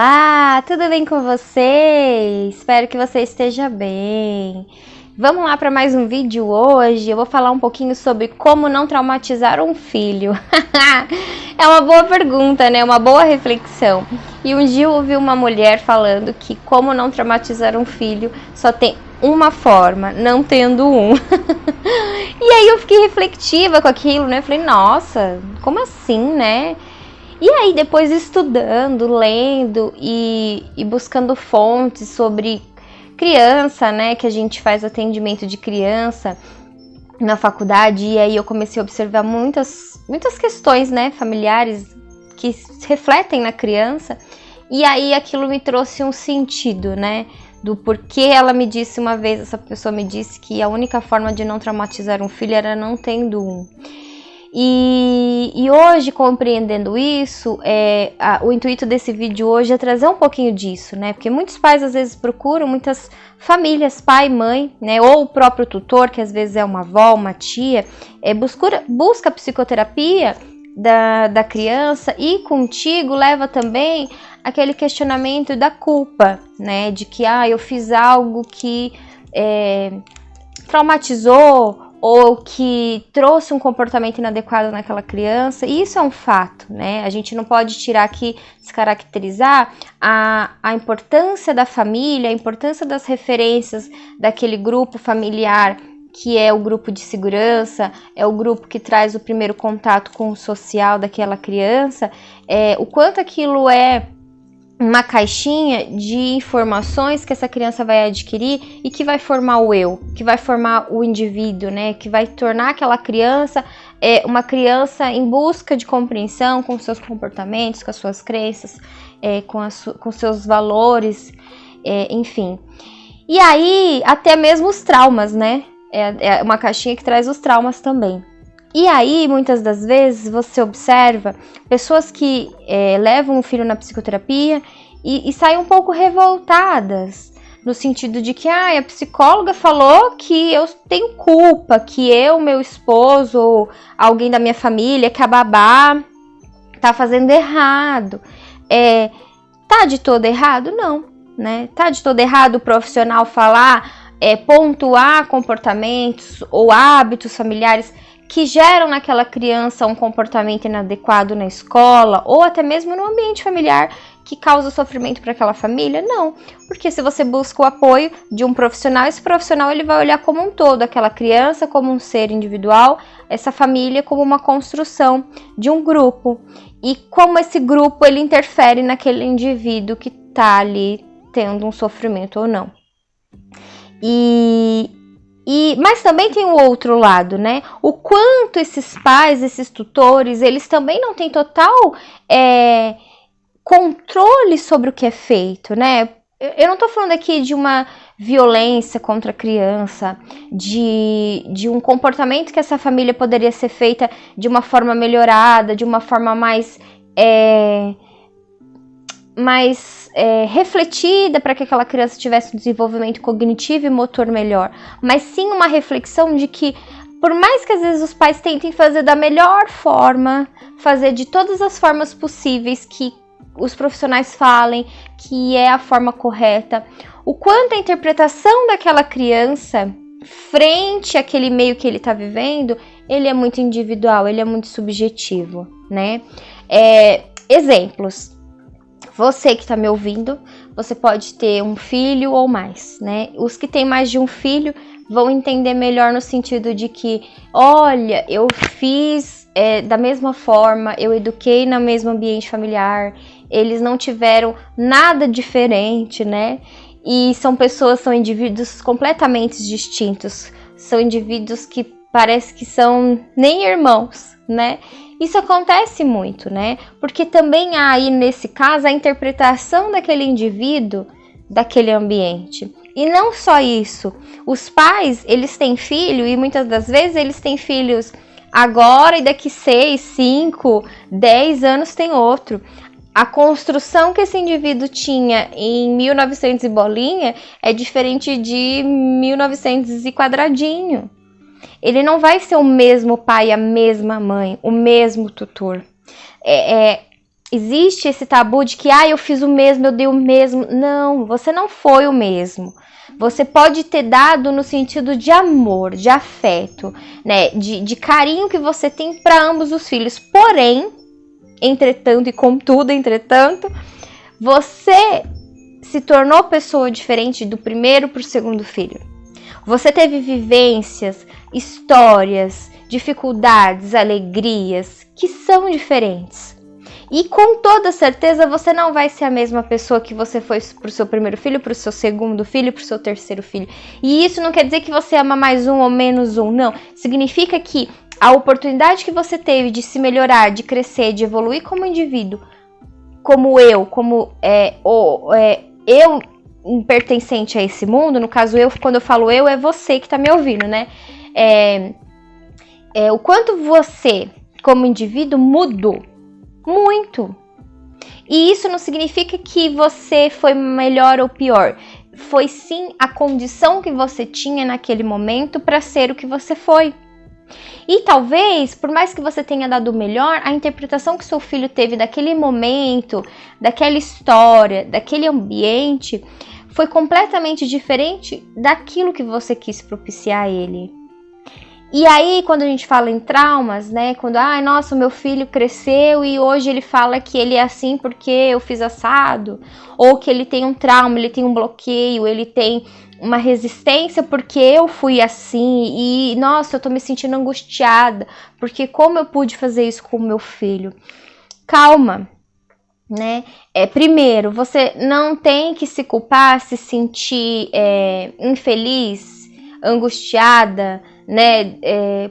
Olá, tudo bem com você? Espero que você esteja bem. Vamos lá para mais um vídeo hoje. Eu vou falar um pouquinho sobre como não traumatizar um filho. É uma boa pergunta, né? Uma boa reflexão. E um dia eu ouvi uma mulher falando que como não traumatizar um filho só tem uma forma, não tendo um. E aí eu fiquei reflexiva com aquilo, né? Falei, nossa, como assim, né? E aí depois estudando, lendo e buscando fontes sobre criança, né, que a gente faz atendimento de criança na faculdade, e aí eu comecei a observar muitas questões, né, familiares que refletem na criança, e aí aquilo me trouxe um sentido, né, do porquê ela me disse uma vez, essa pessoa me disse que a única forma de não traumatizar um filho era não tendo um. E hoje, compreendendo isso, o intuito desse vídeo hoje é trazer um pouquinho disso, né? Porque muitos pais às vezes procuram, muitas famílias, pai, mãe, né? Ou o próprio tutor, que às vezes é uma avó, uma tia, busca a psicoterapia da criança, e contigo leva também aquele questionamento da culpa, né? De que eu fiz algo que traumatizou, ou que trouxe um comportamento inadequado naquela criança, e isso é um fato, né? A gente não pode tirar aqui, descaracterizar a importância da família, a importância das referências daquele grupo familiar, que é o grupo de segurança, é o grupo que traz o primeiro contato com o social daquela criança, o quanto aquilo é uma caixinha de informações que essa criança vai adquirir e que vai formar o eu, que vai formar o indivíduo, né? Que vai tornar aquela criança uma criança em busca de compreensão com seus comportamentos, com as suas crenças, com seus valores, enfim. E aí, até mesmo os traumas, né? É uma caixinha que traz os traumas também. E aí, muitas das vezes, você observa pessoas que levam o filho na psicoterapia e saem um pouco revoltadas, no sentido de que a psicóloga falou que eu tenho culpa, que eu, meu esposo, ou alguém da minha família, que a babá tá fazendo errado. Tá de todo errado? Não, né? Tá de todo errado o profissional falar, pontuar comportamentos ou hábitos familiares que geram naquela criança um comportamento inadequado na escola, ou até mesmo no ambiente familiar, que causa sofrimento para aquela família? Não, porque se você busca o apoio de um profissional, esse profissional ele vai olhar como um todo, aquela criança como um ser individual, essa família como uma construção de um grupo, e como esse grupo ele interfere naquele indivíduo que está ali tendo um sofrimento ou não. Mas também tem o outro lado, né? O quanto esses pais, esses tutores, eles também não têm total controle sobre o que é feito, né? Eu não tô falando aqui de uma violência contra a criança, de um comportamento que essa família poderia ser feita de uma forma melhorada, de uma forma mais refletida para que aquela criança tivesse um desenvolvimento cognitivo e motor melhor, mas sim uma reflexão de que, por mais que às vezes os pais tentem fazer da melhor forma, fazer de todas as formas possíveis que os profissionais falem que é a forma correta, o quanto a interpretação daquela criança frente àquele meio que ele está vivendo, ele é muito individual, ele é muito subjetivo, né? Exemplos. Você que está me ouvindo, você pode ter um filho ou mais, né? Os que têm mais de um filho vão entender melhor no sentido de que, olha, eu fiz da mesma forma, eu eduquei no mesmo ambiente familiar, eles não tiveram nada diferente, né? E são indivíduos completamente distintos, são indivíduos que parece que são nem irmãos, né? Isso acontece muito, né? Porque também há aí, nesse caso, a interpretação daquele indivíduo, daquele ambiente. E não só isso, os pais, eles têm filho e muitas das vezes eles têm filhos agora e daqui 6, 5, 10 anos tem outro. A construção que esse indivíduo tinha em 1900 e bolinha é diferente de 1900 e quadradinho. Ele não vai ser o mesmo pai, a mesma mãe, o mesmo tutor. existe esse tabu de que, eu fiz o mesmo, eu dei o mesmo. Não, você não foi o mesmo. Você pode ter dado no sentido de amor, de afeto, né? De carinho que você tem para ambos os filhos. Porém, entretanto e contudo, você se tornou pessoa diferente do primeiro para o segundo filho. Você teve vivências, histórias, dificuldades, alegrias que são diferentes. E com toda certeza você não vai ser a mesma pessoa que você foi pro seu primeiro filho, pro seu segundo filho, pro seu terceiro filho. E isso não quer dizer que você ama mais um ou menos um, não. Significa que a oportunidade que você teve de se melhorar, de crescer, de evoluir como indivíduo, como eu, eu pertencente a esse mundo, no caso eu, quando eu falo eu, é você que tá me ouvindo, né? O quanto você, como indivíduo, mudou. Muito. E isso não significa que você foi melhor ou pior. Foi sim a condição que você tinha naquele momento para ser o que você foi. E talvez, por mais que você tenha dado o melhor, a interpretação que seu filho teve daquele momento, daquela história, daquele ambiente, foi completamente diferente daquilo que você quis propiciar a ele. E aí, quando a gente fala em traumas, né, quando, nossa, meu filho cresceu e hoje ele fala que ele é assim porque eu fiz assado, ou que ele tem um trauma, ele tem um bloqueio, ele tem uma resistência porque eu fui assim e, nossa, eu tô me sentindo angustiada, porque como eu pude fazer isso com o meu filho? Calma, né? Primeiro, você não tem que se culpar, se sentir infeliz, angustiada, né,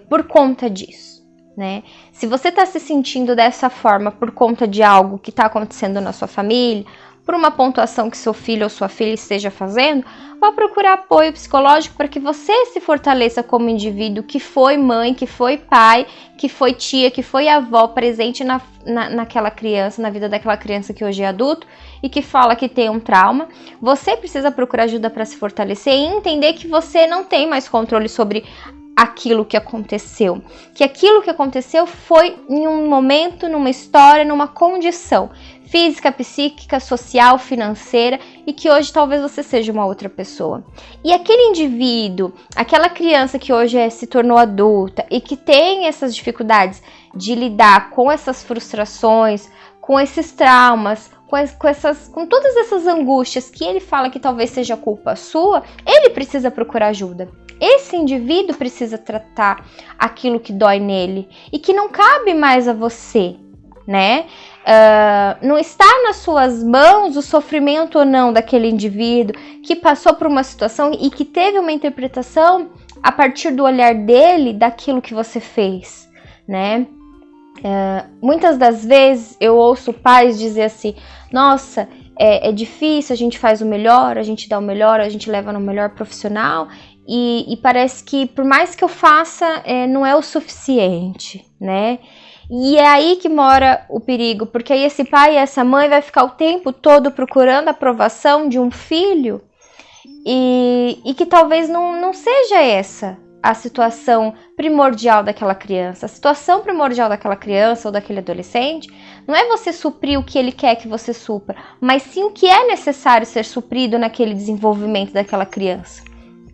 por conta disso, né? Se você tá se sentindo dessa forma por conta de algo que tá acontecendo na sua família, por uma pontuação que seu filho ou sua filha esteja fazendo, vá procurar apoio psicológico para que você se fortaleça como indivíduo que foi mãe, que foi pai, que foi tia, que foi avó presente naquela criança, na vida daquela criança que hoje é adulto e que fala que tem um trauma. Você precisa procurar ajuda para se fortalecer e entender que você não tem mais controle sobre aquilo que aconteceu. Que aquilo que aconteceu foi em um momento, numa história, numa condição física, psíquica, social, financeira e que hoje talvez você seja uma outra pessoa. E aquele indivíduo, aquela criança que hoje se tornou adulta e que tem essas dificuldades de lidar com essas frustrações, com esses traumas, com todas essas angústias que ele fala que talvez seja culpa sua, ele precisa procurar ajuda. Esse indivíduo precisa tratar aquilo que dói nele e que não cabe mais a você, né? Não está nas suas mãos o sofrimento ou não daquele indivíduo que passou por uma situação e que teve uma interpretação a partir do olhar dele daquilo que você fez, né? Muitas das vezes eu ouço pais dizer assim, nossa, é difícil, a gente faz o melhor, a gente dá o melhor, a gente leva no melhor profissional e parece que por mais que eu faça, não é o suficiente, né? E é aí que mora o perigo, porque aí esse pai e essa mãe vai ficar o tempo todo procurando a aprovação de um filho e que talvez não seja essa a situação primordial daquela criança. A situação primordial daquela criança ou daquele adolescente não é você suprir o que ele quer que você supra, mas sim o que é necessário ser suprido naquele desenvolvimento daquela criança,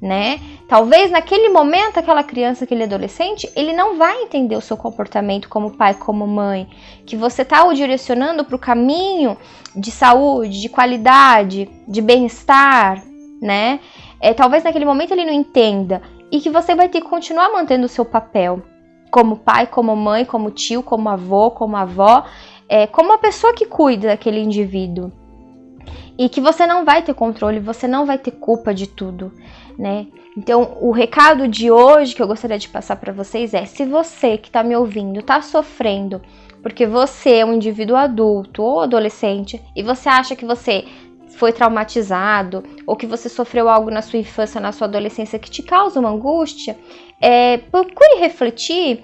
né? Talvez naquele momento aquela criança, aquele adolescente, ele não vai entender o seu comportamento como pai, como mãe, que você está o direcionando para o caminho de saúde, de qualidade, de bem-estar, né? Talvez naquele momento ele não entenda e que você vai ter que continuar mantendo o seu papel como pai, como mãe, como tio, como avô, como avó, como a pessoa que cuida daquele indivíduo. E que você não vai ter controle, você não vai ter culpa de tudo, né? Então, o recado de hoje que eu gostaria de passar para vocês é: se você que está me ouvindo está sofrendo porque você é um indivíduo adulto ou adolescente e você acha que você foi traumatizado ou que você sofreu algo na sua infância, na sua adolescência que te causa uma angústia, procure refletir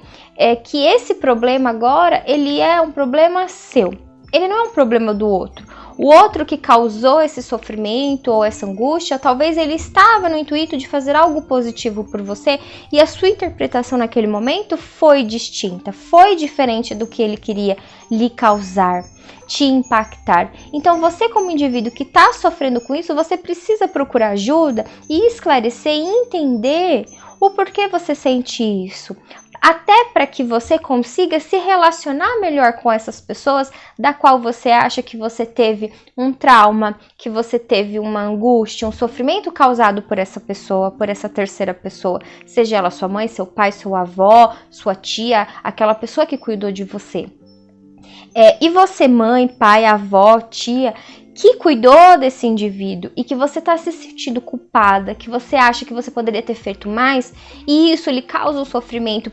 que esse problema agora, ele é um problema seu. Ele não é um problema do outro. O outro que causou esse sofrimento ou essa angústia, talvez ele estava no intuito de fazer algo positivo por você e a sua interpretação naquele momento foi distinta, foi diferente do que ele queria lhe causar, te impactar. Então você, como indivíduo que está sofrendo com isso, você precisa procurar ajuda e esclarecer e entender o porquê você sente isso, até para que você consiga se relacionar melhor com essas pessoas da qual você acha que você teve um trauma, que você teve uma angústia, um sofrimento causado por essa pessoa, por essa terceira pessoa, seja ela sua mãe, seu pai, sua avó, sua tia, aquela pessoa que cuidou de você. E você, mãe, pai, avó, tia, que cuidou desse indivíduo e que você está se sentindo culpada, que você acha que você poderia ter feito mais e isso lhe causa um sofrimento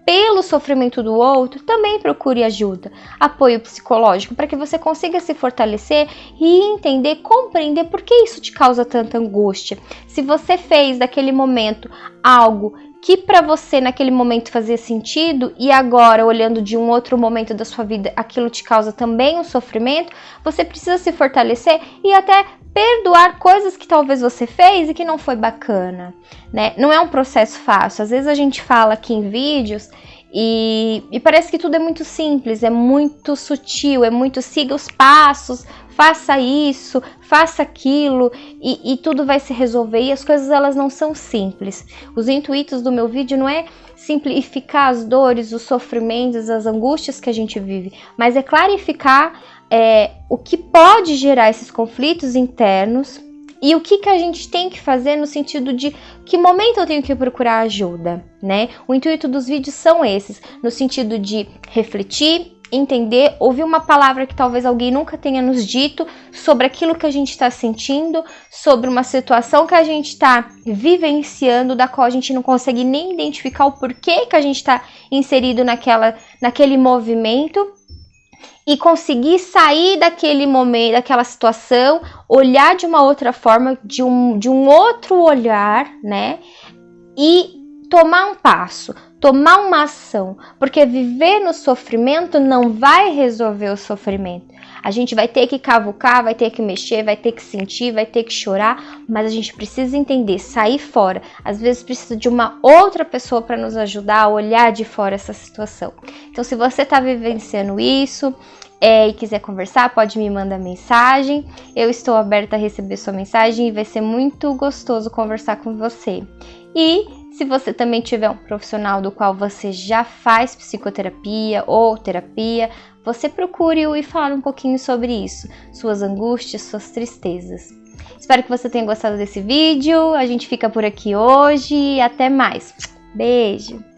pelo sofrimento do outro, também procure ajuda, apoio psicológico, para que você consiga se fortalecer e entender, compreender por que isso te causa tanta angústia. Se você fez daquele momento algo que para você naquele momento fazia sentido e agora, olhando de um outro momento da sua vida, aquilo te causa também um sofrimento, você precisa se fortalecer e até perdoar coisas que talvez você fez e que não foi bacana, né? Não é um processo fácil. Às vezes a gente fala aqui em vídeos e parece que tudo é muito simples, é muito sutil, é muito siga os passos, faça isso, faça aquilo e tudo vai se resolver. E as coisas elas não são simples. Os intuitos do meu vídeo não é simplificar as dores, os sofrimentos, as angústias que a gente vive, mas é clarificar o que pode gerar esses conflitos internos e o que a gente tem que fazer no sentido de que momento eu tenho que procurar ajuda, né? O intuito dos vídeos são esses, no sentido de refletir, entender, ouvir uma palavra que talvez alguém nunca tenha nos dito sobre aquilo que a gente está sentindo, sobre uma situação que a gente está vivenciando, da qual a gente não consegue nem identificar o porquê que a gente está inserido naquele movimento, e conseguir sair daquele momento, daquela situação, olhar de uma outra forma, de um outro olhar, né? E tomar um passo, tomar uma ação, porque viver no sofrimento não vai resolver o sofrimento. A gente vai ter que cavucar, vai ter que mexer, vai ter que sentir, vai ter que chorar, mas a gente precisa entender, sair fora. Às vezes precisa de uma outra pessoa para nos ajudar a olhar de fora essa situação. Então, se você está vivenciando isso e quiser conversar, pode me mandar mensagem. Eu estou aberta a receber sua mensagem e vai ser muito gostoso conversar com você. E se você também tiver um profissional do qual você já faz psicoterapia ou terapia, você procure-o e fale um pouquinho sobre isso, suas angústias, suas tristezas. Espero que você tenha gostado desse vídeo. A gente fica por aqui hoje e até mais. Beijo!